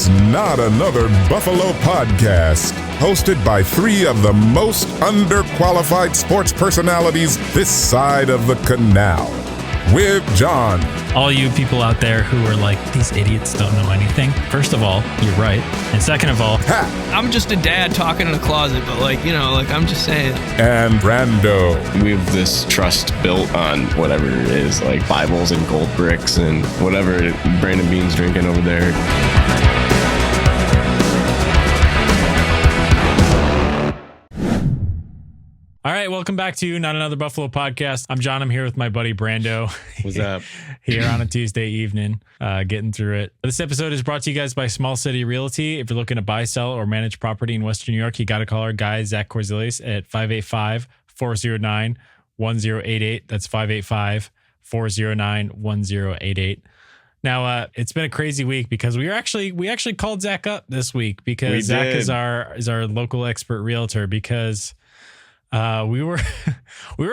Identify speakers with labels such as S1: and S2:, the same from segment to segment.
S1: It's Not Another Buffalo Podcast, hosted by three of the most underqualified sports personalities this side of the canal. With John.
S2: All you people out there who are like, these idiots don't know anything. First of all, you're right. And second of all,
S3: I'm just a dad talking in a closet, but I'm just saying.
S1: And Brando.
S4: We have this trust built on whatever it is, like Bibles and gold bricks and whatever Brandon Bean's drinking over there.
S2: All right, welcome back to Not Another Buffalo Podcast. I'm John. I'm here with my buddy Brando.
S4: What's up?
S2: Here on a Tuesday evening, getting through it. This episode is brought to you guys by Small City Realty. If you're looking to buy, sell, or manage property in Western New York, you got to call our guy, Zach Korzelius, at 585-409-1088. That's 585-409-1088. Now, it's been a crazy week because we actually called Zach up this week because Zach is our local expert realtor because we were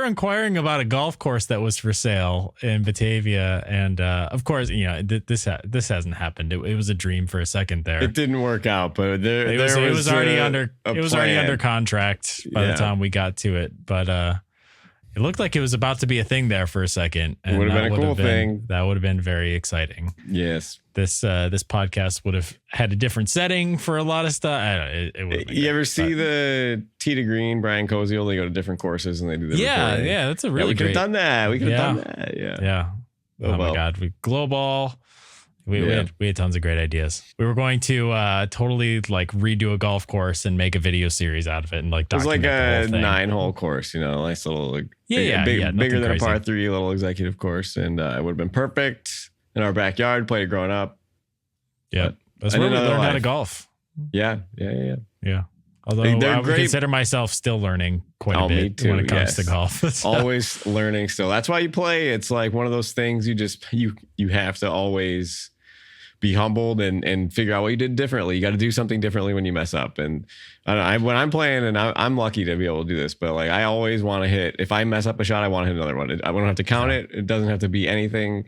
S2: inquiring about a golf course that was for sale in Batavia, and of course, this hasn't happened. It was a dream for a second there.
S4: It didn't work out, but it
S2: was already under contract by the time we got to it. But it looked like it was about to be a thing there for a second.
S4: It would have been a cool thing.
S2: That would have been very exciting.
S4: Yes.
S2: This podcast would have had a different setting for a lot of stuff.
S4: You ever see the Tee to Green, Brian Koziel? They go to different courses and they do the recording.
S2: Yeah, that's a really
S4: we could have
S2: great.
S4: done that. We could have done that.
S2: Yeah. Oh my God, we glow ball. We had tons of great ideas. We were going to totally redo a golf course and make a video series out of it and document
S4: it was like
S2: the whole
S4: a
S2: thing.
S4: 9-hole course, nice little bigger than
S2: crazy.
S4: a par 3 little executive course, and it would have been perfect in our backyard. Played it growing up.
S2: Yeah, that's where we learned how to golf.
S4: Yeah.
S2: Although I would consider myself still learning quite a bit when it comes to golf.
S4: Always learning still. That's why you play. It's like one of those things you have to always be humbled and figure out what you did differently. You got to do something differently when you mess up. And when I'm playing, and I'm lucky to be able to do this, but I always want to hit. If I mess up a shot, I want to hit another one. I don't have to count it. It doesn't have to be anything.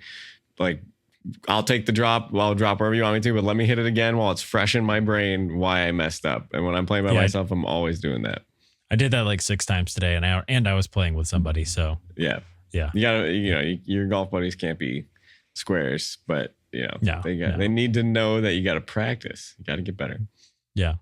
S4: I'll take the drop. I'll drop wherever you want me to, but let me hit it again while it's fresh in my brain why I messed up. And when I'm playing by myself, I'm always doing that. I
S2: did that 6 times today, and I was playing with somebody. So
S4: yeah. You gotta, your golf buddies can't be squares, but they need to know that you got to practice. You got to get better.
S2: Yeah.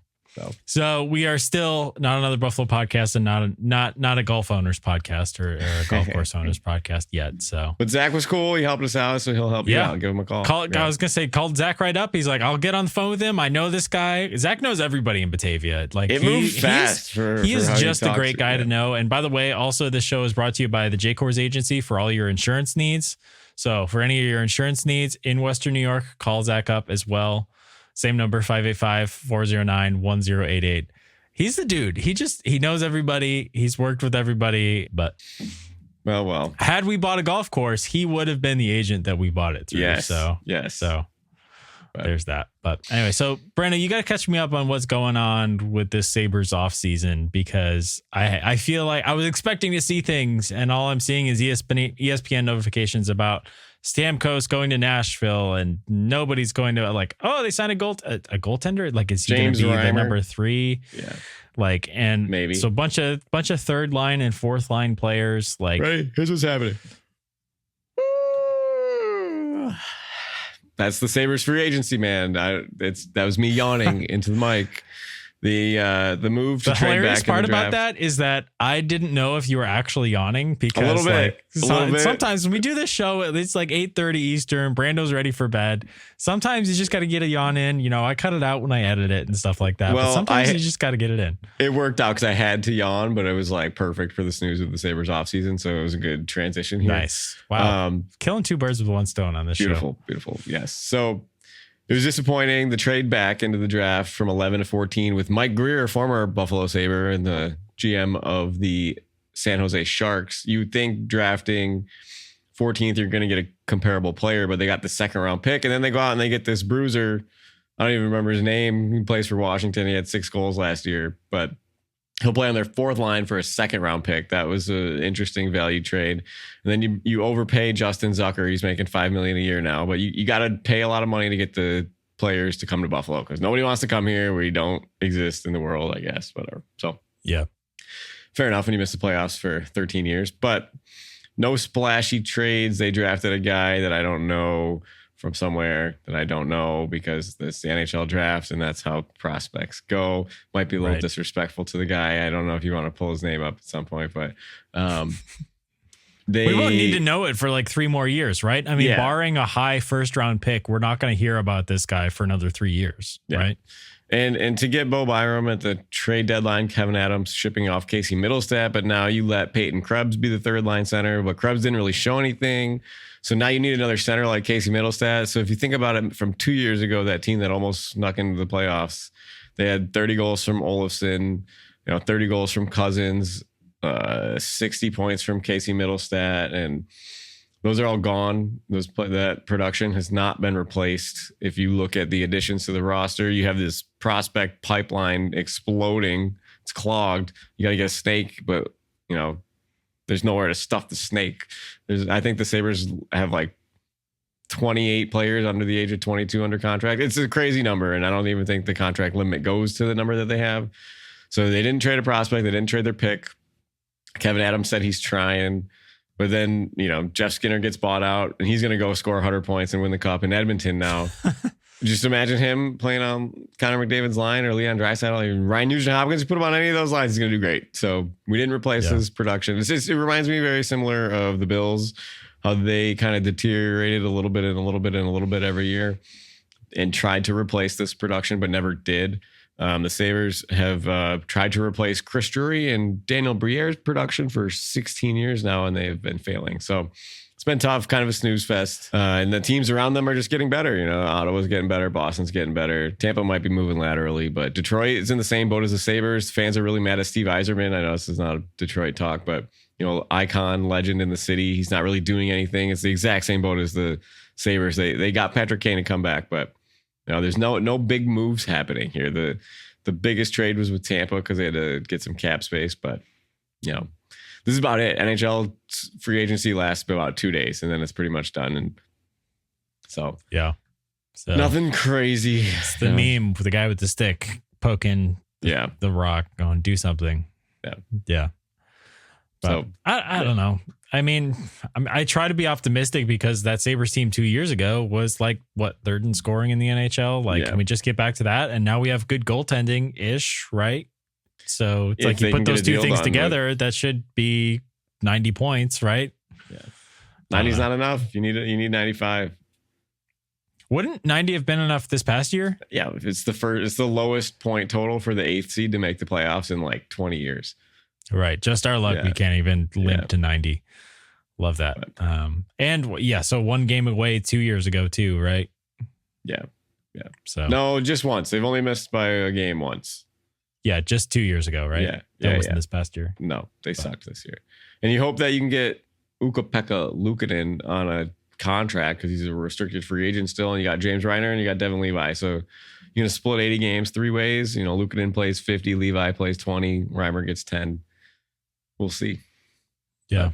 S2: So we are still Not Another Buffalo Podcast and not a golf owners podcast or a golf course owners podcast yet. So,
S4: but Zach was cool. He helped us out, so he'll help you out. Give him a call.
S2: I was gonna say, called Zach right up. He's like, I'll get on the phone with him. I know this guy. Zach knows everybody in Batavia.
S4: It moves fast.
S2: He is just a great guy to know. And by the way, also this show is brought to you by the Jkorz Agency for all your insurance needs. So for any of your insurance needs in Western New York, call Zach up as well. Same number, 585-409-1088. He's the dude. He knows everybody. He's worked with everybody. But
S4: well,
S2: had we bought a golf course, he would have been the agent that we bought it through.
S4: Yes.
S2: So there's that. But anyway, so Brandon, you got to catch me up on what's going on with this Sabres off season, because I feel like I was expecting to see things, and all I'm seeing is ESPN notifications about Stamkos going to Nashville, and nobody's going to they signed a goaltender. Is he going to be the number 3?
S4: Yeah.
S2: And
S4: maybe
S2: so bunch of third line and fourth line players.
S4: Right. Here's what's happening. That's the Sabres free agency, man. That was me yawning into the mic. The move to
S2: the
S4: trade
S2: hilarious
S4: back
S2: part
S4: in the
S2: about that is that I didn't know if you were actually yawning, because
S4: a little bit.
S2: Sometimes when we do this show, it's 8:30 Eastern. Brando's ready for bed. Sometimes you just got to get a yawn in. I cut it out when I edit it and stuff like that.
S4: Well,
S2: but sometimes you just got to get it in.
S4: It worked out because I had to yawn, but it was perfect for the snooze of the Sabres offseason. So it was a good transition here.
S2: Nice. Wow. Killing 2 birds with 1 stone on this show.
S4: Beautiful. Yes. So it was disappointing. The trade back into the draft from 11 to 14 with Mike Greer, former Buffalo Sabre and the GM of the San Jose Sharks. You would think drafting 14th, you're going to get a comparable player, but they got the 2nd round pick, and then they go out and they get this bruiser. I don't even remember his name. He plays for Washington. He had 6 goals last year, but he'll play on their 4th line for a 2nd round pick. That was an interesting value trade. And then you overpay Justin Zucker. He's making $5 million a year now, but you got to pay a lot of money to get the players to come to Buffalo because nobody wants to come here. We don't exist in the world, I guess, whatever. So
S2: yeah,
S4: fair enough when you miss the playoffs for 13 years, but no splashy trades. They drafted a guy that I don't know from somewhere that I don't know because it's the NHL draft and that's how prospects go. Might be a little disrespectful to the guy. I don't know if you want to pull his name up at some point, but we
S2: won't need to know it for like 3 more years, right? I mean, barring a high first round pick, we're not going to hear about this guy for another 3 years, right?
S4: And to get Bo Byram at the trade deadline, Kevin Adams shipping off Casey Middlestat, but now you let Peyton Krebs be the third line center, but Krebs didn't really show anything. So now you need another center like Casey Middlestat. So if you think about it from 2 years ago, that team that almost snuck into the playoffs, they had 30 goals from Olofsson, 30 goals from Cousins, 60 points from Casey Middlestat, and those are all gone. That production has not been replaced. If you look at the additions to the roster, you have this prospect pipeline exploding. It's clogged. You got to get a snake, but there's nowhere to stuff the snake. I think the Sabres have like 28 players under the age of 22 under contract. It's a crazy number, and I don't even think the contract limit goes to the number that they have. So they didn't trade a prospect. They didn't trade their pick. Kevin Adams said he's trying. But then, Jeff Skinner gets bought out and he's going to go score 100 points and win the cup in Edmonton now. Just imagine him playing on Connor McDavid's line or Leon Draisaitl, even Ryan Nugent-Hopkins. You put him on any of those lines, he's going to do great. So we didn't replace his production. It reminds me very similar of the Bills, how they kind of deteriorated a little bit and a little bit and a little bit every year and tried to replace this production, but never did. The Sabres have tried to replace Chris Drury and Daniel Briere's production for 16 years now, and they've been failing. So it's been tough, kind of a snooze fest. And the teams around them are just getting better. Ottawa's getting better. Boston's getting better. Tampa might be moving laterally, but Detroit is in the same boat as the Sabres. Fans are really mad at Steve Yzerman. I know this is not a Detroit talk, but, icon, legend in the city. He's not really doing anything. It's the exact same boat as the Sabres. They got Patrick Kane to come back, but there's no big moves happening here. The biggest trade was with Tampa because they had to get some cap space, but this is about it. NHL free agency lasts about 2 days, and then it's pretty much done. And so nothing crazy.
S2: It's the meme with the guy with the stick poking the rock, going do something. Yeah. But so I don't know. I mean, I try to be optimistic because that Sabres team 2 years ago was like, third in scoring in the NHL? Can we just get back to that? And now we have good goaltending-ish, right? So it's like you put those two things together, that should be 90 points, right?
S4: Yeah. 90 is not enough. You need 95.
S2: Wouldn't 90 have been enough this past year?
S4: Yeah, it's the lowest point total for the 8th seed to make the playoffs in like 20 years.
S2: Right. Just our luck. We can't even limp to 90. Love that. So one game away 2 years ago too, right? Yeah. So
S4: no, just once. They've only missed by a game once.
S2: Yeah, just 2 years ago, right?
S4: Yeah.
S2: That wasn't this past year.
S4: No, they sucked this year. And you hope that you can get Ukko-Pekka Luukkonen on a contract because he's a restricted free agent still, and you got James Reiner and you got Devin Levi. So you're going to split 80 games 3 ways. Luukkonen plays 50, Levi plays 20, Reimer gets 10. We'll see.
S2: Yeah.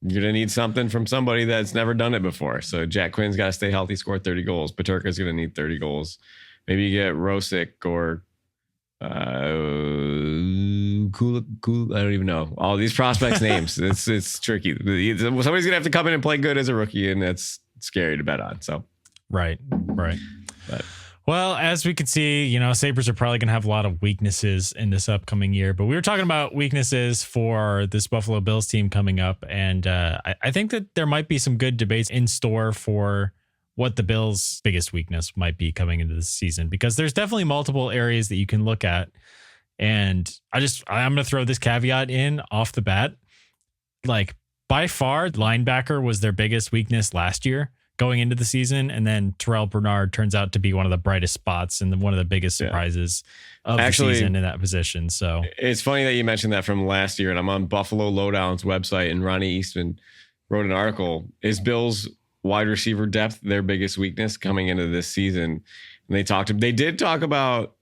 S4: You're going to need something from somebody that's never done it before. So Jack Quinn's got to stay healthy, score 30 goals. Peterka's going to need 30 goals. Maybe you get Rosick or Kula. I don't even know all these prospects' names. It's tricky. Somebody's going to have to come in and play good as a rookie, and that's scary to bet on. So
S2: Right.
S4: But
S2: well, as we can see, Sabres are probably going to have a lot of weaknesses in this upcoming year. But we were talking about weaknesses for this Buffalo Bills team coming up. And I think that there might be some good debates in store for what the Bills' biggest weakness might be coming into this season, because there's definitely multiple areas that you can look at. And I'm going to throw this caveat in off the bat. Like, by far, linebacker was their biggest weakness last year going into the season, and then Terrell Bernard turns out to be one of the brightest spots and one of the biggest surprises of the season in that position. So
S4: it's funny that you mentioned that from last year, and I'm on Buffalo Lowdown's website, and Ronnie Eastman wrote an article. Is Bills wide receiver depth their biggest weakness coming into this season? And they did talk about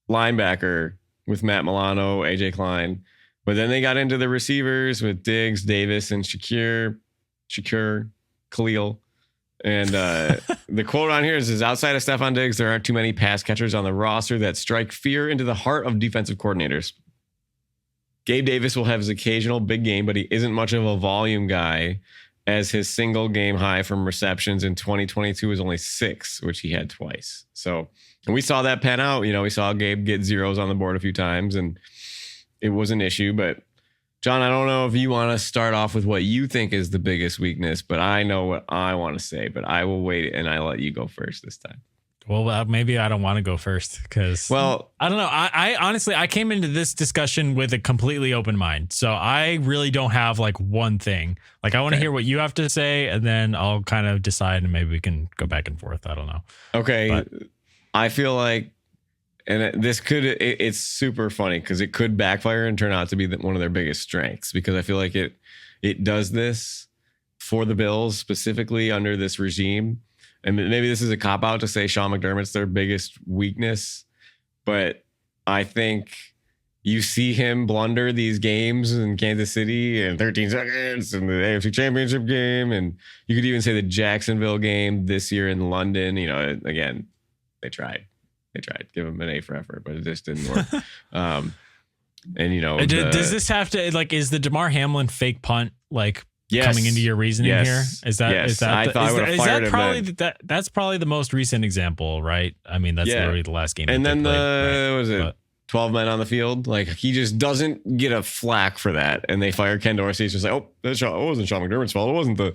S4: linebacker with Matt Milano, AJ Klein, but then they got into the receivers with Diggs, Davis, and Shakir, Khalil. And the quote on here is outside of Stephon Diggs, there aren't too many pass catchers on the roster that strike fear into the heart of defensive coordinators. Gabe Davis will have his occasional big game, but he isn't much of a volume guy, as his single game high from receptions in 2022 was only 6, which he had twice. So, and we saw that pan out. We saw Gabe get zeros on the board a few times, and it was an issue. But John, I don't know if you want to start off with what you think is the biggest weakness, but I know what I want to say, but I will wait and I'll let you go first this time.
S2: Well, maybe I don't want to go first because, well, I don't know. I honestly, I came into this discussion with a completely open mind. So I really don't have like one thing. Like I want to hear what you have to say and then I'll kind of decide and maybe we can go back and forth. I don't know.
S4: Okay. But I feel like, and it's super funny because it could backfire and turn out to be one of their biggest strengths, because I feel like it does this for the Bills specifically under this regime. And maybe this is a cop out to say Sean McDermott's their biggest weakness, but I think you see him blunder these games in Kansas City in 13 seconds and the AFC Championship game. And you could even say the Jacksonville game this year in London. Again, they tried. Give him an A for effort, but it just didn't work.
S2: Does this have to, like, is the DeMar Hamlin fake punt, like, coming into your reasoning here? Is that that's probably the most recent example, right? I mean, that's literally the last game.
S4: And then was it 12 men on the field? Like, he just doesn't get a flack for that. And they fire Ken Dorsey. It's just like, it wasn't Sean McDermott's fault. It wasn't the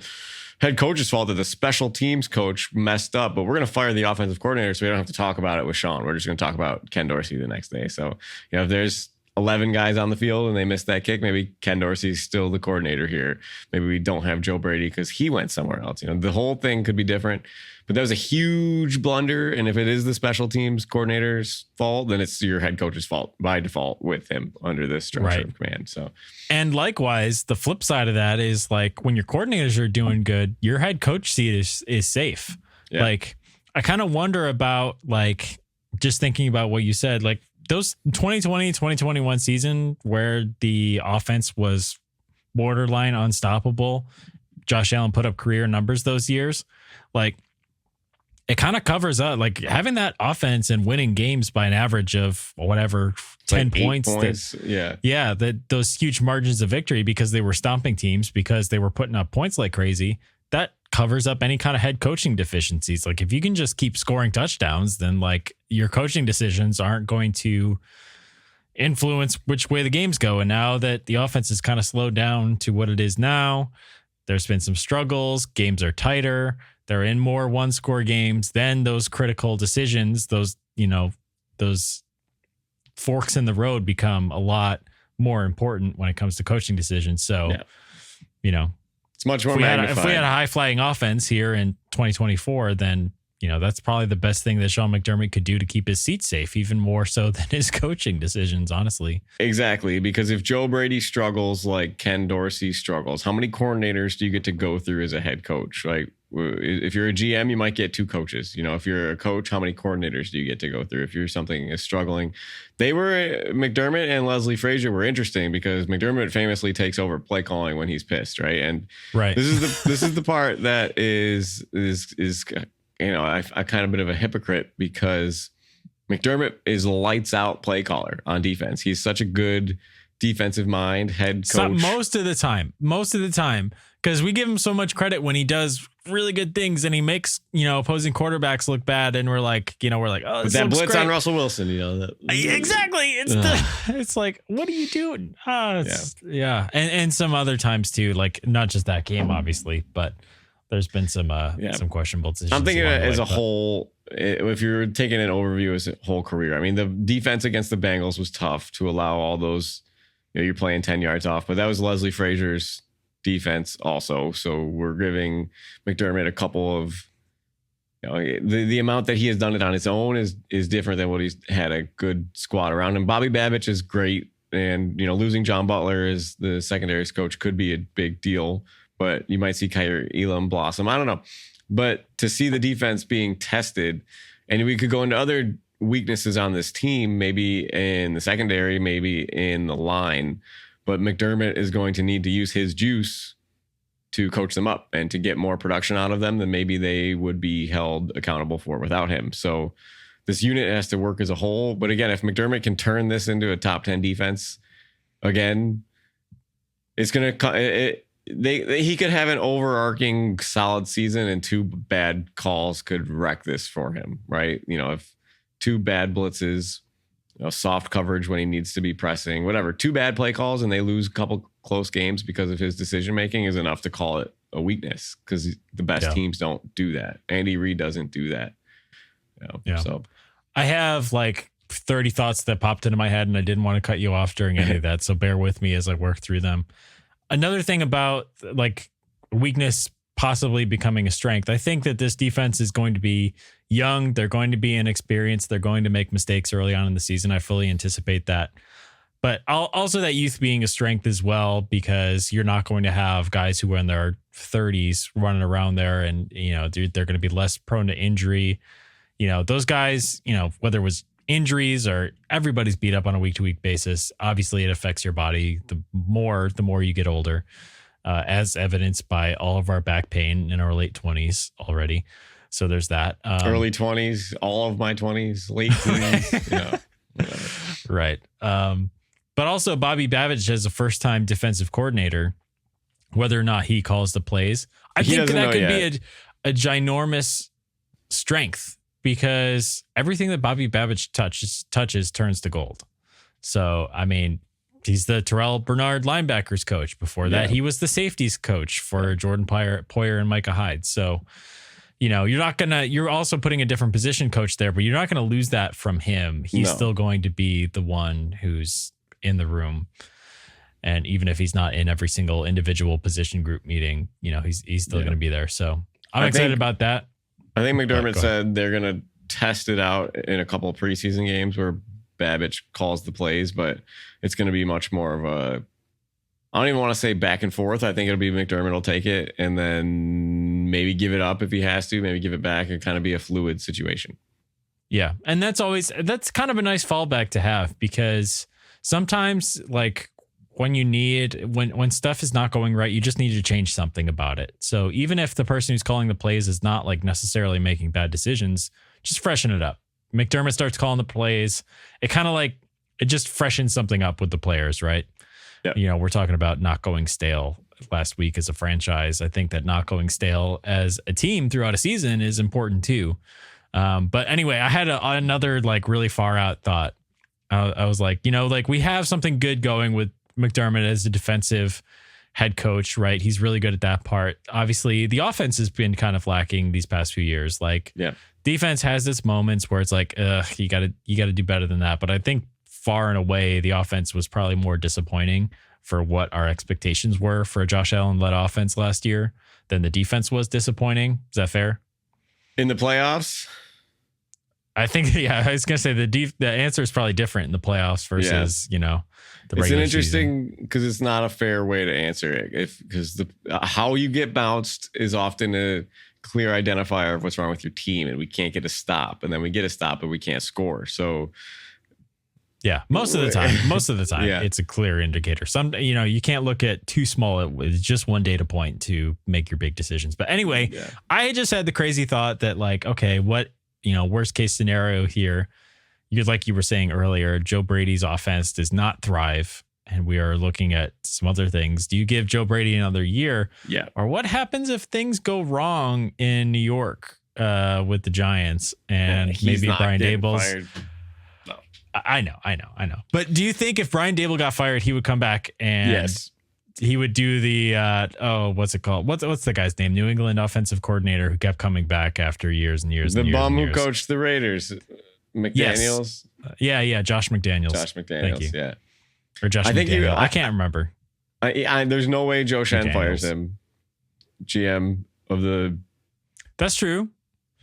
S4: head coach's fault that the special teams coach messed up, but we're going to fire the offensive coordinator so we don't have to talk about it with Sean. We're just going to talk about Ken Dorsey the next day. So, if there's 11 guys on the field and they missed that kick, maybe Ken Dorsey's still the coordinator here. Maybe we don't have Joe Brady because he went somewhere else. The whole thing could be different, but that was a huge blunder. And if it is the special teams coordinator's fault, then it's your head coach's fault by default with him under this structure of command. So,
S2: and likewise, the flip side of that is, like, when your coordinators are doing good, your head coach seat is safe. Yeah. Like, I kind of wonder about, like, just thinking about what you said, like, those 2020, 2021 season where the offense was borderline unstoppable, Josh Allen put up career numbers those years. Like, it kind of covers up, like, having that offense and winning games by an average of whatever, 10 like points. Those huge margins of victory because they were stomping teams, because they were putting up points like crazy. That covers up any kind of head coaching deficiencies. Like, if you can just keep scoring touchdowns, then, like, your coaching decisions aren't going to influence which way the games go. And now that the offense is kind of slowed down to what it is now, there's been some struggles. Games are tighter. They're in more one-score games. Then those critical decisions, those forks in the road become a lot more important when it comes to coaching decisions. So,
S4: it's much more magnified.
S2: If we had a high-flying offense here in 2024, then, that's probably the best thing that Sean McDermott could do to keep his seat safe, even more so than his coaching decisions, honestly.
S4: Exactly, because if Joe Brady struggles like Ken Dorsey struggles, how many coordinators do you get to go through as a head coach? Like, if you're a GM, you might get 2 coaches. If you're a coach, how many coordinators do you get to go through? If you're something is struggling, McDermott and Leslie Frazier were interesting because McDermott famously takes over play calling when he's pissed, right? And this is the part that is I kind of bit of a hypocrite, because McDermott is lights out play caller on defense. He's such a good defensive mind head coach.
S2: Most of the time, because we give him so much credit when he does really good things and he makes, opposing quarterbacks look bad. And we're like, oh, this
S4: that blitz
S2: great
S4: on Russell Wilson,
S2: exactly. It's like, what are you doing? And some other times too, like, not just that game, obviously, but there's been some questionable decisions.
S4: I'm thinking as a whole, if you're taking an overview as a whole career, I mean, the defense against the Bengals was tough to allow all those, you're playing 10 yards off, but that was Leslie Frazier's defense also. So we're giving McDermott a couple of, the amount that he has done it on his own is different than what he's had a good squad around him. Bobby Babich is great. And, losing John Butler as the secondaries coach could be a big deal, but you might see Kaiir Elam blossom. I don't know. But to see the defense being tested, and we could go into other weaknesses on this team, maybe in the secondary, maybe in the line, but McDermott is going to need to use his juice to coach them up and to get more production out of them than maybe they would be held accountable for without him. So this unit has to work as a whole. But again, if McDermott can turn this into a top 10 defense again, it's going to, he could have an overarching solid season, and 2 bad calls could wreck this for him, right? You know, if 2 bad blitzes, soft coverage when he needs to be pressing, whatever, 2 bad play calls and they lose a couple close games because of his decision making is enough to call it a weakness, because the best teams don't do that. Andy Reid doesn't do that. So
S2: I have like 30 thoughts that popped into my head, and I didn't want to cut you off during any of that, so bear with me as I work through them. Another thing about like weakness possibly becoming a strength, I think that this defense is going to be young. They're going to be inexperienced. They're going to make mistakes early on in the season. I fully anticipate that. But also that youth being a strength as well, because you're not going to have guys who are in their 30s running around there, and, they're going to be less prone to injury. Those guys, whether it was injuries or everybody's beat up on a week-to-week basis, obviously it affects your body the more you get older, as evidenced by all of our back pain in our late 20s already. So there's that.
S4: Early 20s, all of my 20s, late teens.
S2: Right. But also Bobby Babich as a first-time defensive coordinator, whether or not he calls the plays, I think that could be a ginormous strength, because everything that Bobby Babich touches turns to gold. So, I mean, he's the Terrell Bernard linebackers coach. Before that, he was the safeties coach for Jordan Poyer and Micah Hyde. So, you're also putting a different position coach there, but you're not going to lose that from him. He's still going to be the one who's in the room. And even if he's not in every single individual position group meeting, he's still going to be there. So I'm excited about that.
S4: I think McDermott said they're going to test it out in a couple of preseason games where Babich calls the plays, but it's going to be much more of a, I don't even want to say back and forth. I think it'll be McDermott will take it and then maybe give it up if he has to, maybe give it back, and kind of be a fluid situation.
S2: Yeah. And that's kind of a nice fallback to have, because sometimes, like, when stuff is not going right, you just need to change something about it. So even if the person who's calling the plays is not like necessarily making bad decisions, just freshen it up. McDermott starts calling the plays. It kind of like, it just freshens something up with the players, right? Yeah. We're talking about not going stale last week as a franchise. I think that not going stale as a team throughout a season is important too. But anyway, I had another like really far out thought. I was like, we have something good going with McDermott as a defensive head coach, right? He's really good at that part. Obviously, the offense has been kind of lacking these past few years. Like, defense has its moments where it's like, you got to do better than that. But I think far and away, the offense was probably more disappointing for what our expectations were for a Josh Allen-led offense last year than the defense was disappointing. Is that fair?
S4: In the playoffs?
S2: I think, I was going to say the answer is probably different in the playoffs versus, the regular
S4: it's an interesting, because it's not a fair way to answer it. Because how you get bounced is often a clear identifier of what's wrong with your team, and we can't get a stop, and then we get a stop, but we can't score. So,
S2: most of the time, it's a clear indicator. Some, you can't look at too small with just one data point to make your big decisions. But anyway, I just had the crazy thought that, like, okay, what, worst case scenario here, like you were saying earlier, Joe Brady's offense does not thrive, and we are looking at some other things. Do you give Joe Brady another year?
S4: Yeah.
S2: Or what happens if things go wrong in New York with the Giants and maybe Brian Daboll's? No. I know. But do you think if Brian Daboll got fired, he would come back and he would do the what's it called? What's the guy's name? New England offensive coordinator who kept coming back after years and years.
S4: The
S2: and years
S4: bum
S2: and
S4: who
S2: years.
S4: coached the Raiders, McDaniels.
S2: Yes. Josh McDaniels.
S4: Thank you.
S2: Yeah. Or Josh McDaniels. I can't remember.
S4: There's no way Joe Shen fires him. GM of the.
S2: That's true.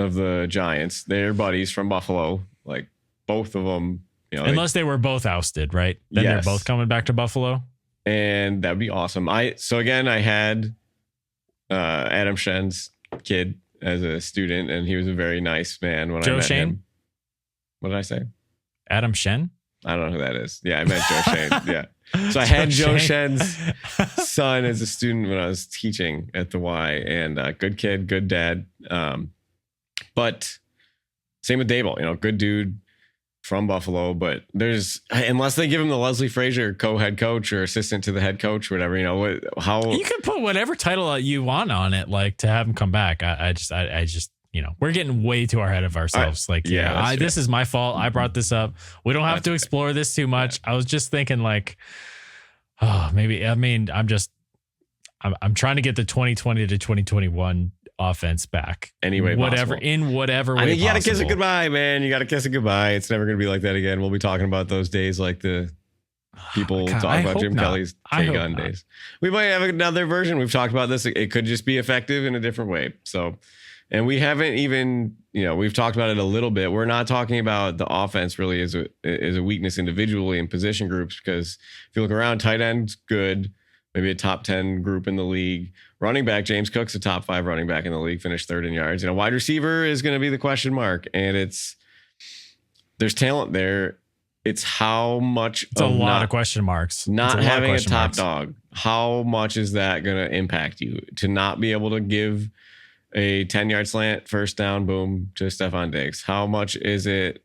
S4: Of the Giants, they're buddies from Buffalo. Like both of them.
S2: Unless they were both ousted, right? Then they're both coming back to Buffalo.
S4: And that'd be awesome. I had Adam Shen's kid as a student, and he was a very nice man when I met him. What did I say?
S2: Adam Shen?
S4: I don't know who that is. Yeah, I met Joe Shane. Yeah. So I had Joe Shen's son as a student when I was teaching at the Y, and good kid, good dad. But same with Dable, good dude from Buffalo. But unless they give him the Leslie Frazier co-head coach or assistant to the head coach, whatever, how
S2: you can put whatever title you want on it, like to have him come back. I just. We're getting way too ahead of ourselves. This is my fault. I brought this up. We don't have to explore this too much. I was just thinking maybe, I'm trying to get the 2020 to 2021 offense back.
S4: Anyway,
S2: whatever way
S4: you got to kiss it goodbye, man. You got to kiss it goodbye. It's never going to be like that again. We'll be talking about those days like the people talk about Jim Kelly's take on days. We might have another version. We've talked about this. It could just be effective in a different way. So, and we haven't even, we've talked about it a little bit. We're not talking about the offense really as a weakness individually in position groups, because if you look around, tight end's good, maybe a top 10 group in the league. Running back, James Cook's a top 5 running back in the league, finished 3rd in yards. Wide receiver is going to be the question mark, and there's talent there. It's how much
S2: it's a lot of question marks.
S4: Not having a top dog. How much is that going to impact you to not be able to give a 10-yard slant, first down, boom, to Stephon Diggs? How much is it,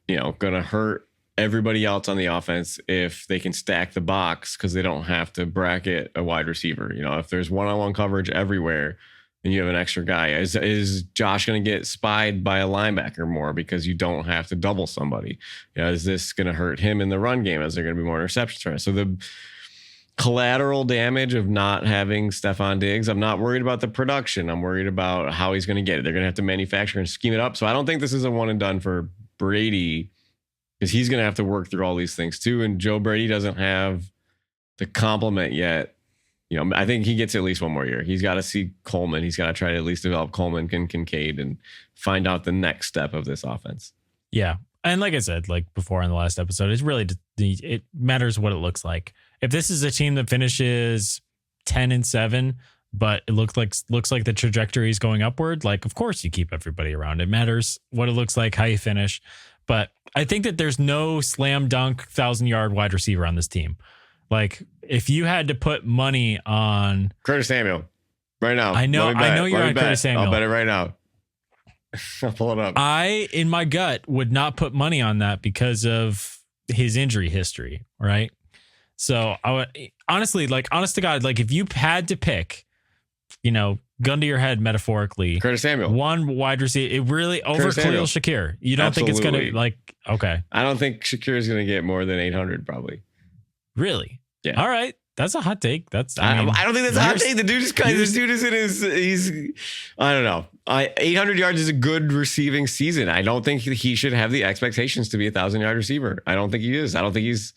S4: going to hurt everybody else on the offense if they can stack the box because they don't have to bracket a wide receiver? If there's one-on-one coverage everywhere and you have an extra guy, is Josh going to get spied by a linebacker more because you don't have to double somebody? Is this going to hurt him in the run game? Is there going to be more interceptions for us? So the collateral damage of not having Stephon Diggs, I'm not worried about the production. I'm worried about how he's going to get it. They're going to have to manufacture and scheme it up. So I don't think this is a one and done for Brady, because he's going to have to work through all these things too. And Joe Brady doesn't have the complement yet. I think he gets at least one more year. He's got to see Coleman. He's got to try to at least develop Coleman and Kincaid and find out the next step of this offense.
S2: Yeah. And like I said, before in the last episode, it's really, it matters what it looks like. If this is a team that finishes 10-7, but it looks like the trajectory is going upward, of course you keep everybody around. It matters what it looks like, how you finish. But I think that there's no slam dunk 1,000-yard wide receiver on this team. If you had to put money on
S4: Curtis Samuel right now,
S2: I know you're on Curtis Samuel.
S4: I'll bet it right now. I'll pull it up.
S2: I, in my gut, would not put money on that because of his injury history, right? So I would honestly, honest to God, if you had to pick, gun to your head metaphorically,
S4: Curtis Samuel,
S2: one wide receiver, it really over Khalil Shakir. You don't think it's going to okay?
S4: I don't think Shakir is going to get more than 800 probably.
S2: Really?
S4: Yeah.
S2: All right. That's a hot take. I
S4: don't think that's a hot take. The dude I don't know. 800 yards is a good receiving season. I don't think he should have the expectations to be 1,000-yard receiver. I don't think he is. I don't think he's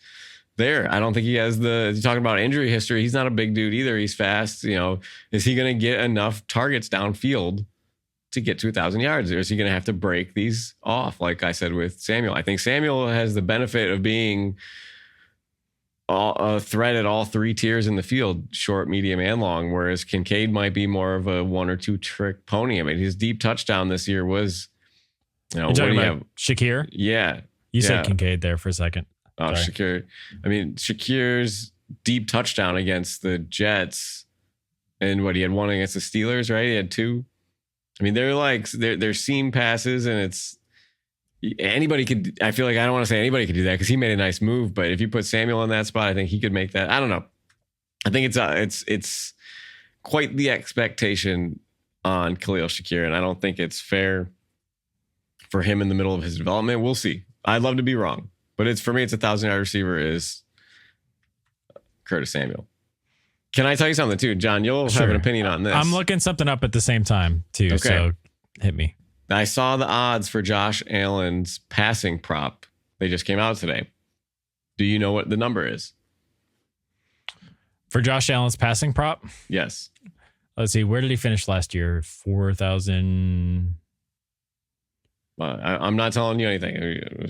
S4: there. I don't think he has you're talking about injury history. He's not a big dude either. He's fast. Is he going to get enough targets downfield to get to 1,000 yards? Or is he going to have to break these off? Like I said with Samuel, I think Samuel has the benefit of being a threat at all 3 tiers in the field, short, medium, and long, whereas Kincaid might be more of a 1 or 2 trick pony. I mean, his deep touchdown this year was,
S2: You're talking about Shakir?
S4: Yeah.
S2: You said Kincaid there for a second.
S4: Oh, sorry. Shakir. I mean, Shakir's deep touchdown against the Jets, and he had 1 against the Steelers, right? He had 2. I mean, they're seam passes, and it's, anybody could, I feel like, I don't want to say anybody could do that because he made a nice move, but if you put Samuel in that spot, I think he could make that. I don't know. I think it's quite the expectation on Khalil Shakir, and I don't think it's fair for him in the middle of his development. We'll see. I'd love to be wrong, but for me, it's 1,000-yard receiver is Curtis Samuel. Can I tell you something too, John? You'll have an opinion on this.
S2: I'm looking something up at the same time too. Okay. So hit me.
S4: I saw the odds for Josh Allen's passing prop. They just came out today. Do you know what the number is?
S2: For Josh Allen's passing prop?
S4: Yes.
S2: Let's see. Where did he finish last year? 4,000.
S4: I'm not telling you anything.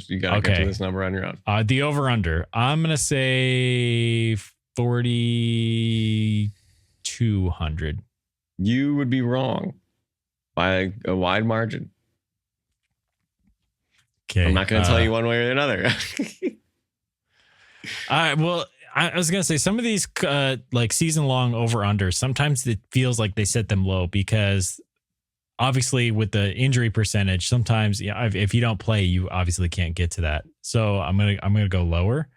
S4: You got to get to this number on your own.
S2: The over-under. I'm going to say 4,200.
S4: You would be wrong by a wide margin.
S2: Okay.
S4: I'm not going to tell you one way or another.
S2: Well, I was gonna say some of these like season long over unders. Sometimes it feels like they set them low because obviously with the injury percentage, sometimes if you don't play, you obviously can't get to that. So I'm gonna go lower.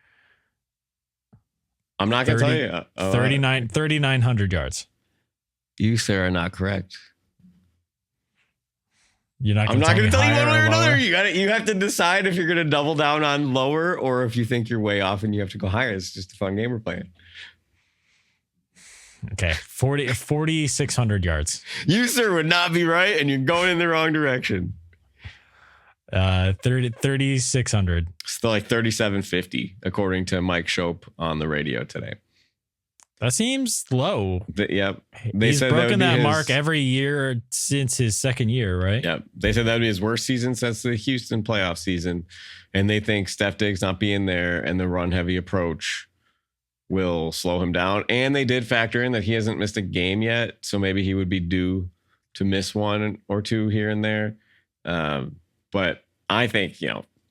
S4: I'm not gonna tell you
S2: 3,900 yards.
S4: You, sir, are not correct.
S2: You're not.
S4: I'm not going to tell you one way or another.
S2: lower?
S4: You have to decide if you're going to double down on lower or if you think you're way off and you have to go higher. It's just a fun game we're playing.
S2: Okay, 4,600 yards.
S4: You, sir, would not be right, and you're going in the wrong direction.
S2: 3,600.
S4: Still like 3,750, according to Mike Shope on the radio today.
S2: That seems low.
S4: Yep.
S2: He's broken that mark every year since his second year, right?
S4: Yep. They said that would be his worst season since the Houston playoff season. And they think Steph Diggs not being there and the run heavy approach will slow him down. And they did factor in that he hasn't missed a game yet. So maybe he would be due to miss one or two here and there. But I think,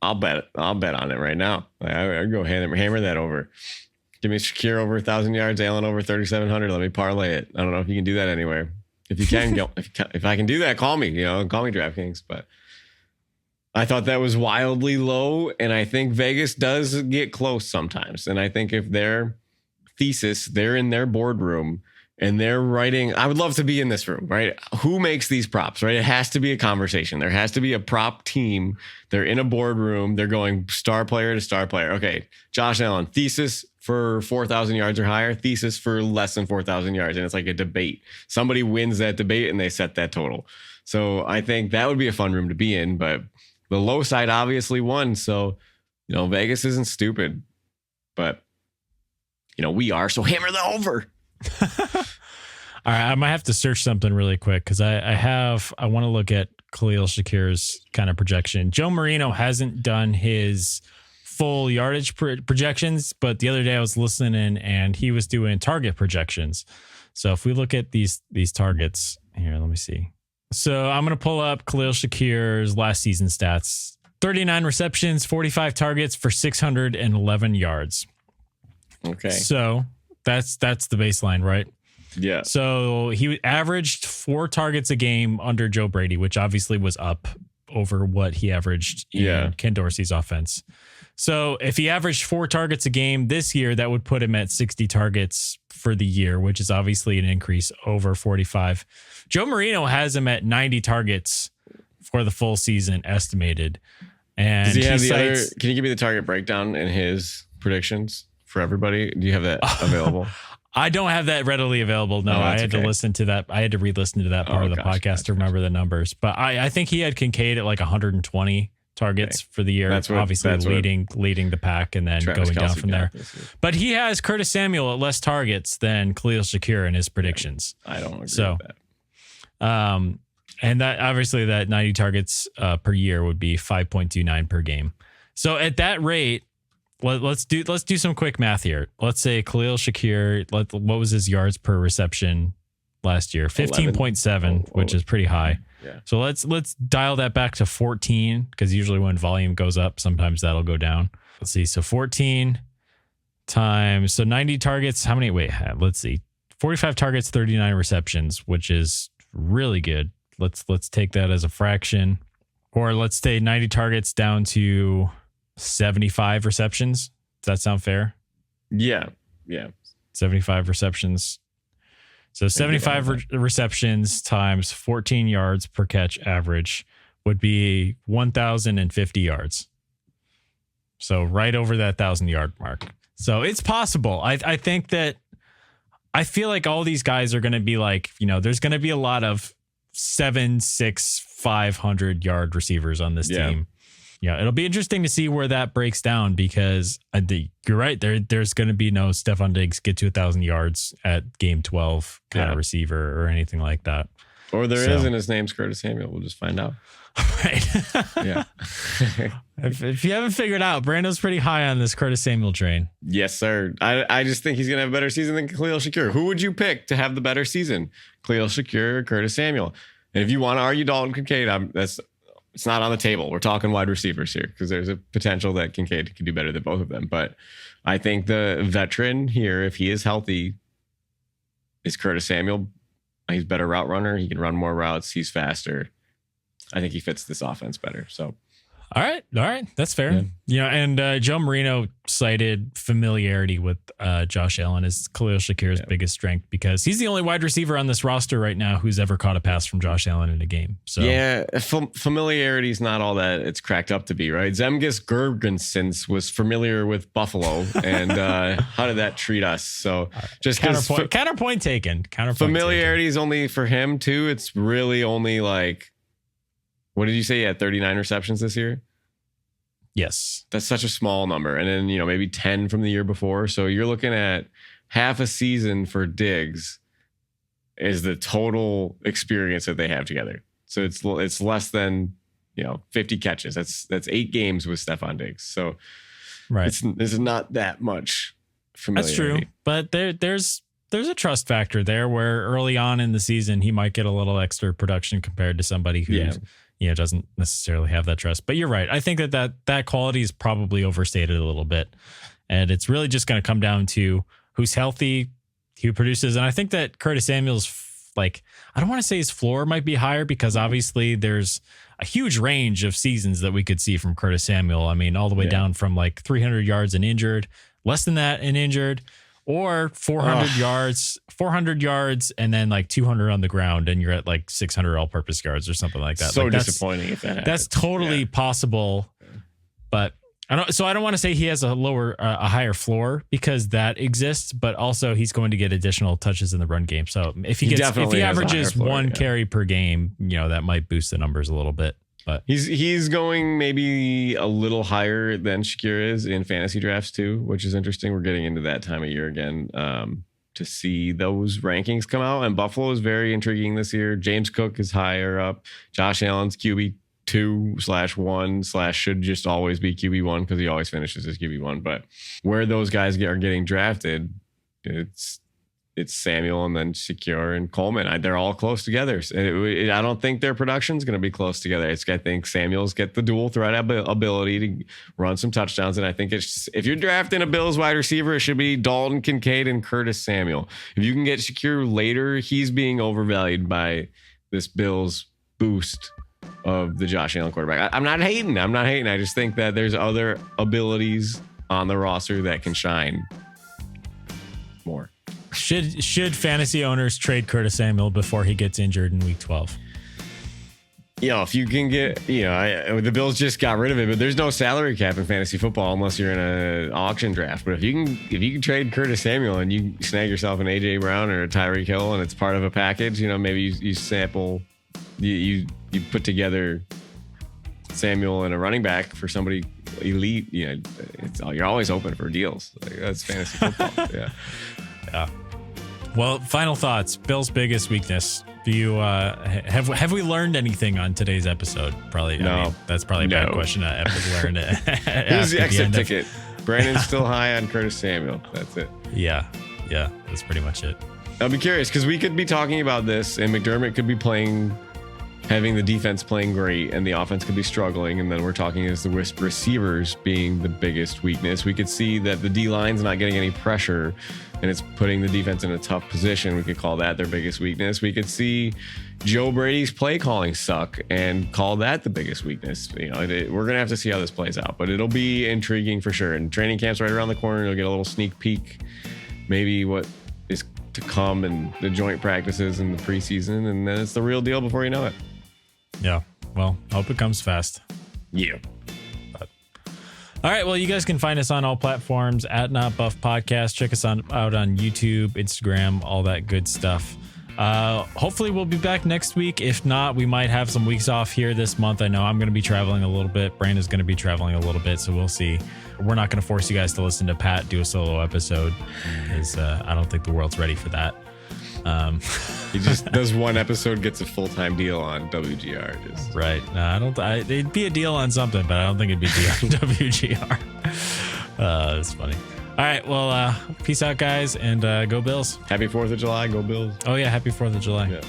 S4: I'll bet on it right now. I'd go hammer that over. Give me Shakir over 1,000 yards, Allen over 3,700. Let me parlay it. I don't know if you can do that anywhere. If you can, if I can do that, call me. Call me DraftKings. But I thought that was wildly low, and I think Vegas does get close sometimes. And I think if their thesis, they're in their boardroom and they're writing. I would love to be in this room, right? Who makes these props, right? It has to be a conversation. There has to be a prop team. They're in a boardroom. They're going star player to star player. Okay, Josh Allen, thesis for 4,000 yards or higher, thesis for less than 4,000 yards. And it's like a debate. Somebody wins that debate and they set that total. So I think that would be a fun room to be in, but the low side obviously won. So, Vegas isn't stupid, but we are. So hammer the over.
S2: All right. I might have to search something really quick because I want to look at Khalil Shakir's kind of projection. Joe Marino hasn't done his full yardage projections, but the other day I was listening and he was doing target projections. So if we look at these targets here, let me see. So I'm going to pull up Khalil Shakir's last season stats. 39 receptions, 45 targets for 611 yards.
S4: Okay.
S2: So that's the baseline, right?
S4: Yeah.
S2: So he averaged 4 targets a game under Joe Brady, which obviously was up over what he averaged in Ken Dorsey's offense. So if he averaged 4 targets a game this year, that would put him at 60 targets for the year, which is obviously an increase over 45. Joe Marino has him at 90 targets for the full season estimated. And
S4: does he have the other? Can you give me the target breakdown in his predictions for everybody? Do you have that available?
S2: I don't have that readily available. No, I had to listen to that. I had to re-listen to that part of the podcast to remember the numbers. But I think he had Kincaid at like 120 targets for the year. That's obviously leading the pack and then going down from there. But he has Curtis Samuel at less targets than Khalil Shakir in his predictions.
S4: I don't agree with that.
S2: And that obviously that 90 targets per year would be 5.29 per game. So at that rate, let's do some quick math here. Let's say Khalil Shakir, what was his yards per reception last year? 15.7, which is pretty high.
S4: Yeah.
S2: So let's dial that back to 14 because usually when volume goes up, sometimes that'll go down. Let's see. So 14 times 90 targets. How many? Wait, let's see. 45 targets, 39 receptions, which is really good. Let's take that as a fraction, or let's say 90 targets down to 75 receptions. Does that sound fair?
S4: Yeah.
S2: 75 receptions. So 75 receptions times 14 yards per catch average would be 1,050 yards. So right over that 1,000-yard mark. So it's possible. I think that I feel like all these guys are going to be like, there's going to be a lot of 7, 6, 500-yard receivers on this team. Yeah, it'll be interesting to see where that breaks down because you're right. There's going to be no Stephon Diggs get to 1,000 yards at game 12 kind of receiver or anything like that.
S4: Or there is, and his name's Curtis Samuel. We'll just find out.
S2: Right.
S4: Yeah.
S2: If you haven't figured out, Brando's pretty high on this Curtis Samuel train.
S4: Yes, sir. I just think he's going to have a better season than Khalil Shakir. Who would you pick to have the better season? Khalil Shakir or Curtis Samuel? And if you want to argue Dalton Kincaid, it's not on the table. We're talking wide receivers here because there's a potential that Kincaid could do better than both of them. But I think the veteran here, if he is healthy, is Curtis Samuel. He's a better route runner. He can run more routes. He's faster. I think he fits this offense better. So.
S2: All right. That's fair. Yeah. And Joe Marino cited familiarity with Josh Allen as Khalil Shakir's biggest strength because he's the only wide receiver on this roster right now who's ever caught a pass from Josh Allen in a game. So
S4: familiarity is not all that it's cracked up to be, right? Zemgus Girgensons was familiar with Buffalo, and how did that treat us? So just
S2: counterpoint taken.
S4: Familiarity is only for him too. It's really only like. What did you say? He had 39 receptions this year?
S2: Yes.
S4: That's such a small number. And then, maybe 10 from the year before. So you're looking at half a season for Diggs is the total experience that they have together. So it's less than, 50 catches. That's 8 games with Stephon Diggs. So it's not that much familiarity.
S2: That's true. But there's a trust factor there where early on in the season, he might get a little extra production compared to somebody who's doesn't necessarily have that trust. But you're right. I think that quality is probably overstated a little bit. And it's really just going to come down to who's healthy, who produces. And I think that Curtis Samuel's, I don't want to say his floor might be higher because obviously there's a huge range of seasons that we could see from Curtis Samuel. I mean, all the way down from 300 yards and injured, less than that and injured, or 400 yards and then 200 on the ground and you're at 600 all-purpose yards or something like that.
S4: So disappointing if that happens.
S2: That's totally possible, but I don't want to say he has a higher floor because that exists, but also he's going to get additional touches in the run game. So if he averages one carry per game, that might boost the numbers a little bit. But
S4: he's going maybe a little higher than Shakir is in fantasy drafts too, which is interesting. We're getting into that time of year again to see those rankings come out. And Buffalo is very intriguing this year. James Cook is higher up. Josh Allen's QB 2/1/ should just always be QB1 because he always finishes as QB1. But where those guys are getting drafted, it's Samuel and then Shakir and Coleman. They're all close together. I don't think their production's going to be close together. I think Samuel's get the dual threat ability to run some touchdowns. And I think if you're drafting a Bills wide receiver, it should be Dalton Kincaid and Curtis Samuel. If you can get Shakir later, he's being overvalued by this Bills boost of the Josh Allen quarterback. I'm not hating. I just think that there's other abilities on the roster that can shine more.
S2: Should fantasy owners trade Curtis Samuel before he gets injured in week 12?
S4: If you can get, the Bills just got rid of it, but there's no salary cap in fantasy football unless you're in an auction draft. But if you can trade Curtis Samuel and you snag yourself an AJ Brown or a Tyreek Hill and it's part of a package, maybe you sample, you put together Samuel and a running back for somebody elite. You're always open for deals. That's fantasy football.
S2: Yeah. Well, final thoughts. Bill's biggest weakness. Do you have we learned anything on today's episode? Probably no. I mean, that's probably a bad question to ever learn.
S4: Here's the exit ticket. Brandon's still high on Curtis Samuel. That's it.
S2: Yeah, that's pretty much it.
S4: I'll be curious because we could be talking about this, and McDermott could be having the defense playing great, and the offense could be struggling, and then we're talking as the receivers being the biggest weakness. We could see that the D-line's not getting any pressure, and it's putting the defense in a tough position. We could call that their biggest weakness. We could see Joe Brady's play calling suck and call that the biggest weakness. We're going to have to see how this plays out, but it'll be intriguing for sure. And training camp's right around the corner. You'll get a little sneak peek, maybe what is to come in the joint practices in the preseason, and then it's the real deal before you know it.
S2: Yeah. Well, hope it comes fast.
S4: Yeah.
S2: All right. Well, you guys can find us on all platforms at Not Buff Podcast. Check us out on YouTube, Instagram, all that good stuff. Hopefully we'll be back next week. If not, we might have some weeks off here this month. I know I'm going to be traveling a little bit. Brandon's going to be traveling a little bit. So we'll see. We're not going to force you guys to listen to Pat do a solo episode because I don't think the world's ready for that.
S4: He just does one episode, gets a full-time deal on WGR.
S2: Right. No, it'd be a deal on something, but I don't think it'd be a deal on WGR. That's funny. All right. Well, peace out, guys, and go Bills.
S4: Happy 4th of July. Go Bills.
S2: Oh, yeah. Happy 4th of July.
S4: Yeah.